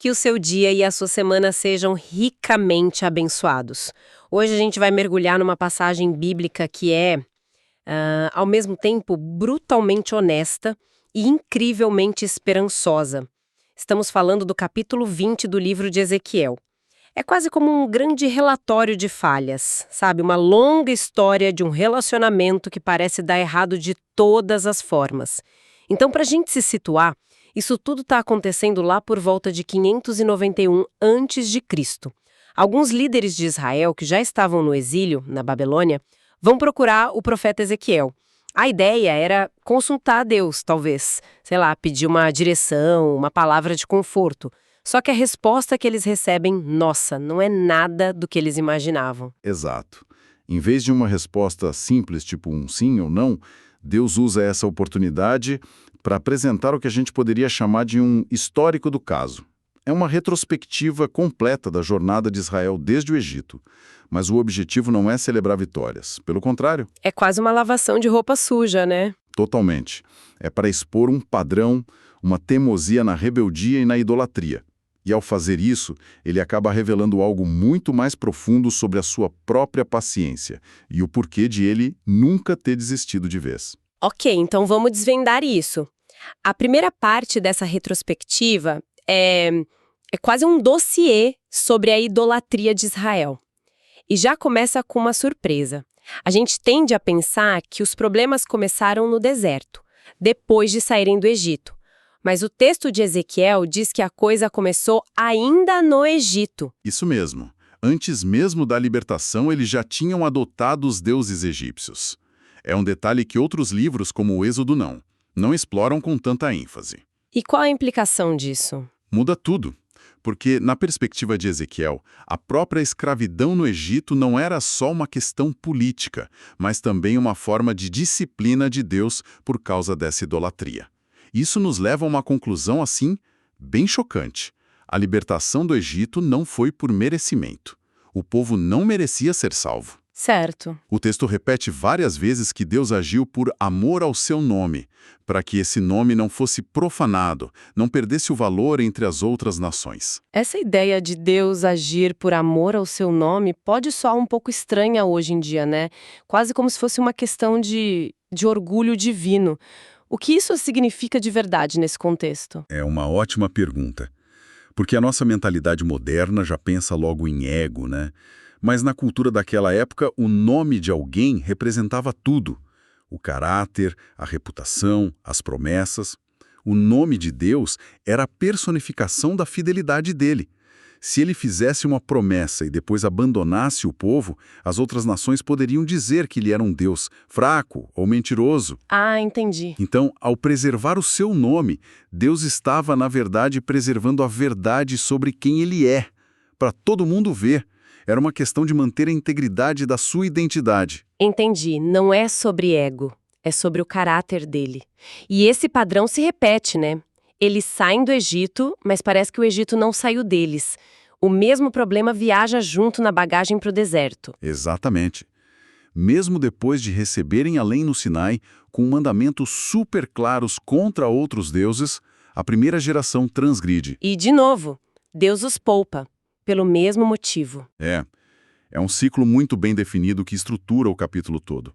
Que o seu dia e a sua semana sejam ricamente abençoados. Hoje a gente vai mergulhar numa passagem bíblica que é, ao mesmo tempo, brutalmente honesta e incrivelmente esperançosa. Estamos falando do capítulo 20 do livro de Ezequiel. É quase como um grande relatório de falhas, sabe? Uma longa história de um relacionamento que parece dar errado de todas as formas. Então, para a gente se situar, isso tudo está acontecendo lá por volta de 591 a.C. Alguns líderes de Israel que já estavam no exílio, na Babilônia, vão procurar o profeta Ezequiel. A ideia era consultar a Deus, talvez, sei lá, pedir uma direção, uma palavra de conforto. Só que a resposta que eles recebem, nossa, não é nada do que eles imaginavam. Exato. Em vez de uma resposta simples, tipo um sim ou não, Deus usa essa oportunidade para apresentar o que a gente poderia chamar de um histórico do caso. É uma retrospectiva completa da jornada de Israel desde o Egito. Mas o objetivo não é celebrar vitórias. Pelo contrário. É quase uma lavação de roupa suja, né? Totalmente. É para expor um padrão, uma teimosia na rebeldia e na idolatria. E ao fazer isso, ele acaba revelando algo muito mais profundo sobre a sua própria paciência e o porquê de ele nunca ter desistido de vez. Ok, então vamos desvendar isso. A primeira parte dessa retrospectiva é quase um dossiê sobre a idolatria de Israel. E já começa com uma surpresa. A gente tende a pensar que os problemas começaram no deserto, depois de saírem do Egito. Mas o texto de Ezequiel diz que a coisa começou ainda no Egito. Isso mesmo. Antes mesmo da libertação, eles já tinham adotado os deuses egípcios. É um detalhe que outros livros, como o Êxodo, não exploram com tanta ênfase. E qual a implicação disso? Muda tudo. Porque, na perspectiva de Ezequiel, a própria escravidão no Egito não era só uma questão política, mas também uma forma de disciplina de Deus por causa dessa idolatria. Isso nos leva a uma conclusão, assim, bem chocante. A libertação do Egito não foi por merecimento. O povo não merecia ser salvo. Certo. O texto repete várias vezes que Deus agiu por amor ao seu nome, para que esse nome não fosse profanado, não perdesse o valor entre as outras nações. Essa ideia de Deus agir por amor ao seu nome pode soar um pouco estranha hoje em dia, né? Quase como se fosse uma questão de orgulho divino. O que isso significa de verdade nesse contexto? É uma ótima pergunta. Porque a nossa mentalidade moderna já pensa logo em ego, né? Mas na cultura daquela época, o nome de alguém representava tudo. O caráter, a reputação, as promessas. O nome de Deus era a personificação da fidelidade dele. Se ele fizesse uma promessa e depois abandonasse o povo, as outras nações poderiam dizer que ele era um Deus fraco ou mentiroso. Ah, entendi. Então, ao preservar o seu nome, Deus estava, na verdade, preservando a verdade sobre quem ele é, para todo mundo ver. Era uma questão de manter a integridade da sua identidade. Entendi. Não é sobre ego, é sobre o caráter dele. E esse padrão se repete, né? Eles saem do Egito, mas parece que o Egito não saiu deles. O mesmo problema viaja junto na bagagem para o deserto. Exatamente. Mesmo depois de receberem a lei no Sinai, com mandamentos super claros contra outros deuses, a primeira geração transgride. E, de novo, Deus os poupa, pelo mesmo motivo. É um ciclo muito bem definido que estrutura o capítulo todo.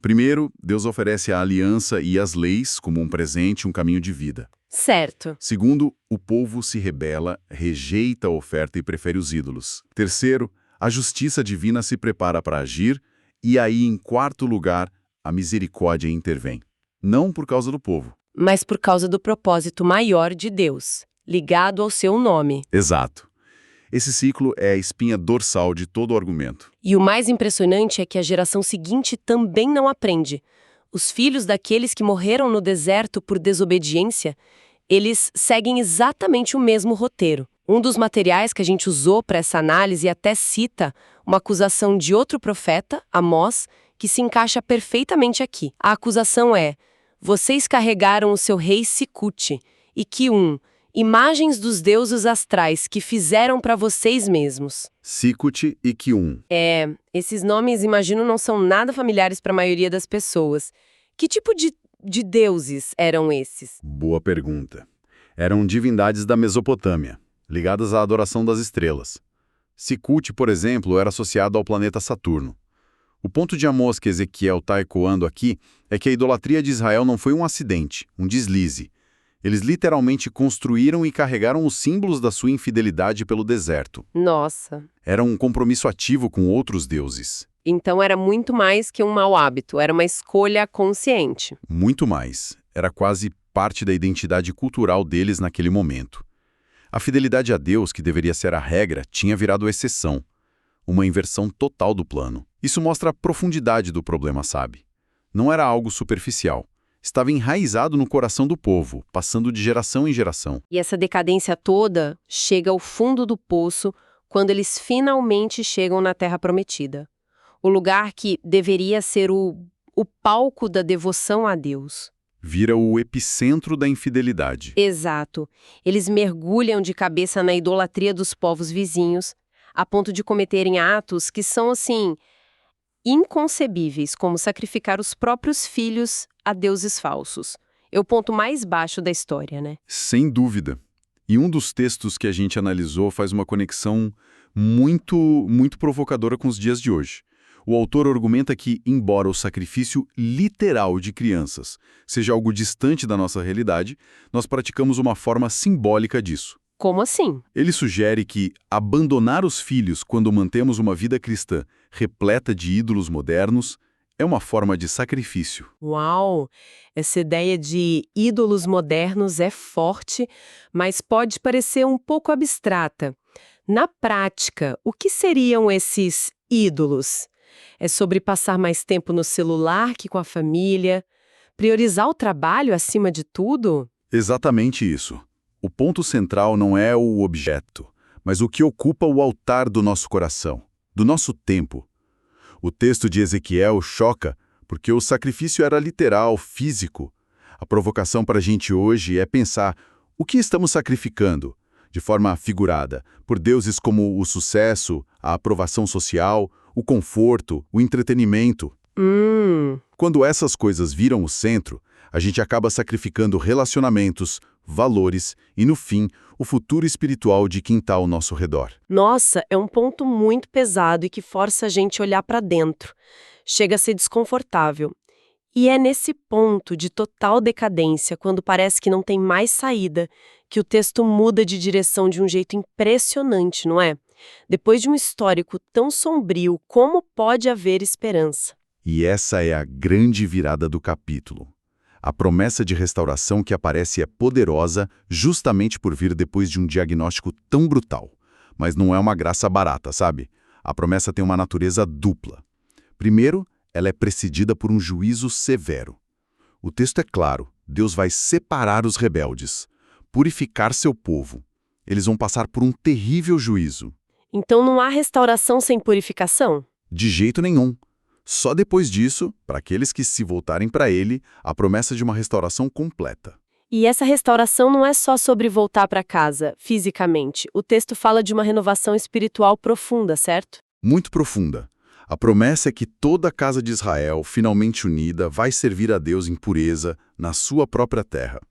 Primeiro, Deus oferece a aliança e as leis como um presente, um caminho de vida. Certo. Segundo, o povo se rebela, rejeita a oferta e prefere os ídolos. Terceiro, a justiça divina se prepara para agir. E aí, em quarto lugar, a misericórdia intervém. Não por causa do povo. Mas por causa do propósito maior de Deus, ligado ao seu nome. Exato. Esse ciclo é a espinha dorsal de todo o argumento. E o mais impressionante é que a geração seguinte também não aprende. Os filhos daqueles que morreram no deserto por desobediência, eles seguem exatamente o mesmo roteiro. Um dos materiais que a gente usou para essa análise até cita uma acusação de outro profeta, Amós, que se encaixa perfeitamente aqui. A acusação é: vocês carregaram o seu rei Sicute, e que imagens dos deuses astrais que fizeram para vocês mesmos. Sicute e Kium. Esses nomes, imagino, não são nada familiares para a maioria das pessoas. Que tipo de deuses eram esses? Boa pergunta. Eram divindades da Mesopotâmia. ligadas à adoração das estrelas. Sicut, por exemplo, era associado ao planeta Saturno. O ponto de Amós que Ezequiel está ecoando aqui é que a idolatria de Israel não foi um acidente, um deslize. Eles literalmente construíram e carregaram os símbolos da sua infidelidade pelo deserto. Nossa. Era um compromisso ativo com outros deuses. Então era muito mais que um mau hábito, era uma escolha consciente. Muito mais. Era quase parte da identidade cultural deles naquele momento. A fidelidade a Deus, que deveria ser a regra, tinha virado exceção. Uma inversão total do plano. Isso mostra a profundidade do problema, sabe? Não era algo superficial. Estava enraizado no coração do povo, passando de geração em geração. E essa decadência toda chega ao fundo do poço quando eles finalmente chegam na Terra Prometida. O lugar que deveria ser o palco da devoção a Deus. Vira o epicentro da infidelidade. Exato. Eles mergulham de cabeça na idolatria dos povos vizinhos, a ponto de cometerem atos que são, assim, inconcebíveis, como sacrificar os próprios filhos a deuses falsos. É o ponto mais baixo da história, né? Sem dúvida. E um dos textos que a gente analisou faz uma conexão muito provocadora com os dias de hoje. O autor argumenta que, embora o sacrifício literal de crianças seja algo distante da nossa realidade, nós praticamos uma forma simbólica disso. Como assim? Ele sugere que abandonar os filhos quando mantemos uma vida cristã repleta de ídolos modernos é uma forma de sacrifício. Uau! Essa ideia de ídolos modernos é forte, mas pode parecer um pouco abstrata. Na prática, o que seriam esses ídolos? É sobre passar mais tempo no celular que com a família? Priorizar o trabalho acima de tudo? Exatamente isso. O ponto central não é o objeto, mas o que ocupa o altar do nosso coração, do nosso tempo. O texto de Ezequiel choca porque o sacrifício era literal, físico. A provocação para a gente hoje é pensar o que estamos sacrificando, de forma figurada, por deuses como o sucesso, a aprovação social, o conforto, o entretenimento. Quando essas coisas viram o centro, a gente acaba sacrificando relacionamentos, valores e, no fim, o futuro espiritual de quem está ao nosso redor. Nossa, é um ponto muito pesado e que força a gente a olhar para dentro. Chega a ser desconfortável. E é nesse ponto de total decadência, quando parece que não tem mais saída, que o texto muda de direção de um jeito impressionante, não é? Depois de um histórico tão sombrio, como pode haver esperança? E essa é a grande virada do capítulo. A promessa de restauração que aparece é poderosa justamente por vir depois de um diagnóstico tão brutal. Mas não é uma graça barata, sabe? A promessa tem uma natureza dupla. Primeiro, ela é precedida por um juízo severo. O texto é claro, Deus vai separar os rebeldes, purificar seu povo. Eles vão passar por um terrível juízo. Então não há restauração sem purificação? De jeito nenhum. Só depois disso, para aqueles que se voltarem para ele, a promessa de uma restauração completa. E essa restauração não é só sobre voltar para casa, fisicamente. O texto fala de uma renovação espiritual profunda, certo? Muito profunda. A promessa é que toda a casa de Israel, finalmente unida, vai servir a Deus em pureza na sua própria terra.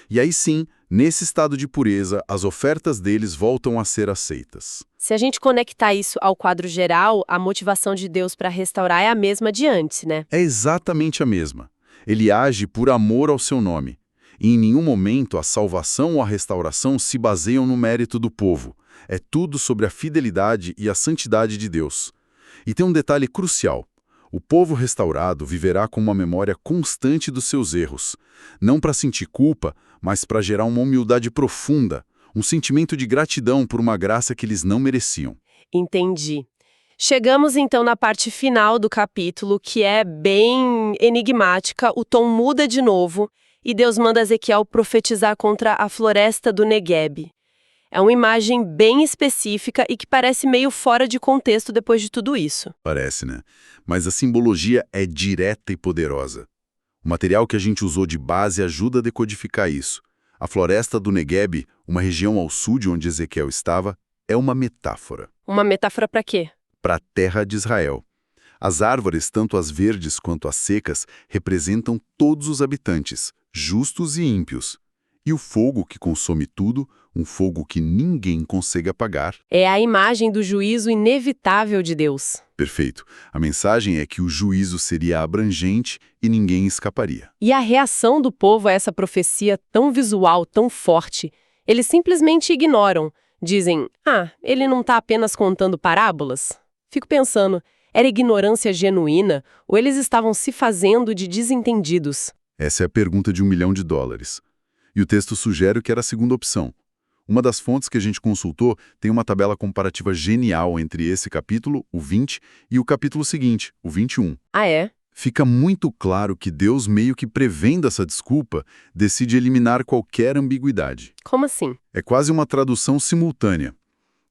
E aí sim, nesse estado de pureza, as ofertas deles voltam a ser aceitas. Se a gente conectar isso ao quadro geral, a motivação de Deus para restaurar é a mesma de antes, né? É exatamente a mesma. Ele age por amor ao seu nome. E em nenhum momento a salvação ou a restauração se baseiam no mérito do povo. É tudo sobre a fidelidade e a santidade de Deus. E tem um detalhe crucial. O povo restaurado viverá com uma memória constante dos seus erros. Não para sentir culpa, mas para gerar uma humildade profunda, um sentimento de gratidão por uma graça que eles não mereciam. Entendi. Chegamos então na parte final do capítulo, que é bem enigmática, o tom muda de novo e Deus manda Ezequiel profetizar contra a floresta do Negueb. É uma imagem bem específica e que parece meio fora de contexto depois de tudo isso. Parece, né? Mas a simbologia é direta e poderosa. O material que a gente usou de base ajuda a decodificar isso. A floresta do Negueb, uma região ao sul de onde Ezequiel estava, é uma metáfora. Uma metáfora para quê? Para a terra de Israel. As árvores, tanto as verdes quanto as secas, representam todos os habitantes, justos e ímpios. E o fogo que consome tudo, um fogo que ninguém consegue apagar. É a imagem do juízo inevitável de Deus. Perfeito. A mensagem é que o juízo seria abrangente e ninguém escaparia. E a reação do povo a essa profecia tão visual, tão forte, eles simplesmente ignoram. Dizem, ele não está apenas contando parábolas? Fico pensando, era ignorância genuína ou eles estavam se fazendo de desentendidos? Essa é a pergunta de $1 milhão. E o texto sugere que era a segunda opção. Uma das fontes que a gente consultou tem uma tabela comparativa genial entre esse capítulo, o 20, e o capítulo seguinte, o 21. Ah, é? Fica muito claro que Deus, meio que prevendo essa desculpa, decide eliminar qualquer ambiguidade. Como assim? É quase uma tradução simultânea.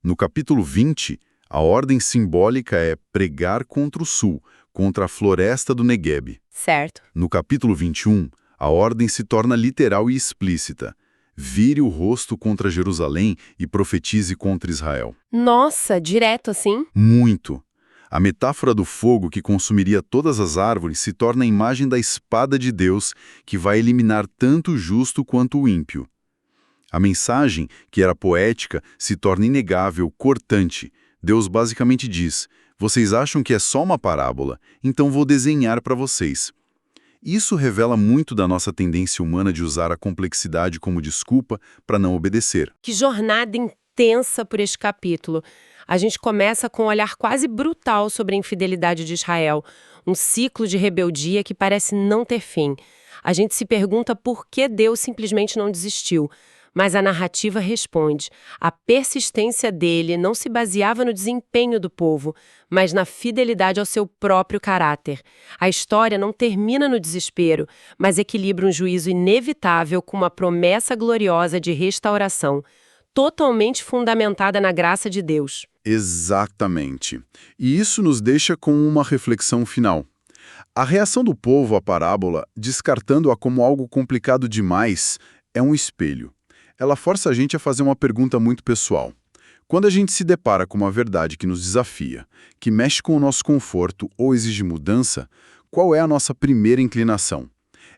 No capítulo 20, a ordem simbólica é pregar contra o sul, contra a floresta do Negueb. Certo. No capítulo 21, a ordem se torna literal e explícita. Vire o rosto contra Jerusalém e profetize contra Israel. Nossa, direto assim? Muito. A metáfora do fogo que consumiria todas as árvores se torna a imagem da espada de Deus que vai eliminar tanto o justo quanto o ímpio. A mensagem, que era poética, se torna inegável, cortante. Deus basicamente diz, vocês acham que é só uma parábola, então vou desenhar para vocês. Isso revela muito da nossa tendência humana de usar a complexidade como desculpa para não obedecer. Que jornada intensa por este capítulo. A gente começa com um olhar quase brutal sobre a infidelidade de Israel, um ciclo de rebeldia que parece não ter fim. A gente se pergunta por que Deus simplesmente não desistiu. Mas a narrativa responde. A persistência dele não se baseava no desempenho do povo, mas na fidelidade ao seu próprio caráter. A história não termina no desespero, mas equilibra um juízo inevitável com uma promessa gloriosa de restauração, totalmente fundamentada na graça de Deus. Exatamente. E isso nos deixa com uma reflexão final. A reação do povo à parábola, descartando-a como algo complicado demais, é um espelho. Ela força a gente a fazer uma pergunta muito pessoal. Quando a gente se depara com uma verdade que nos desafia, que mexe com o nosso conforto ou exige mudança, qual é a nossa primeira inclinação?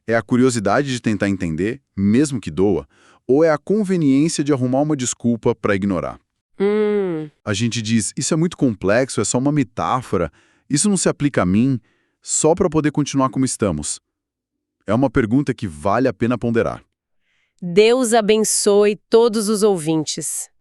É a curiosidade de tentar entender, mesmo que doa, ou é a conveniência de arrumar uma desculpa para ignorar? A gente diz, isso é muito complexo, é só uma metáfora, isso não se aplica a mim, só para poder continuar como estamos. É uma pergunta que vale a pena ponderar. Deus abençoe todos os ouvintes.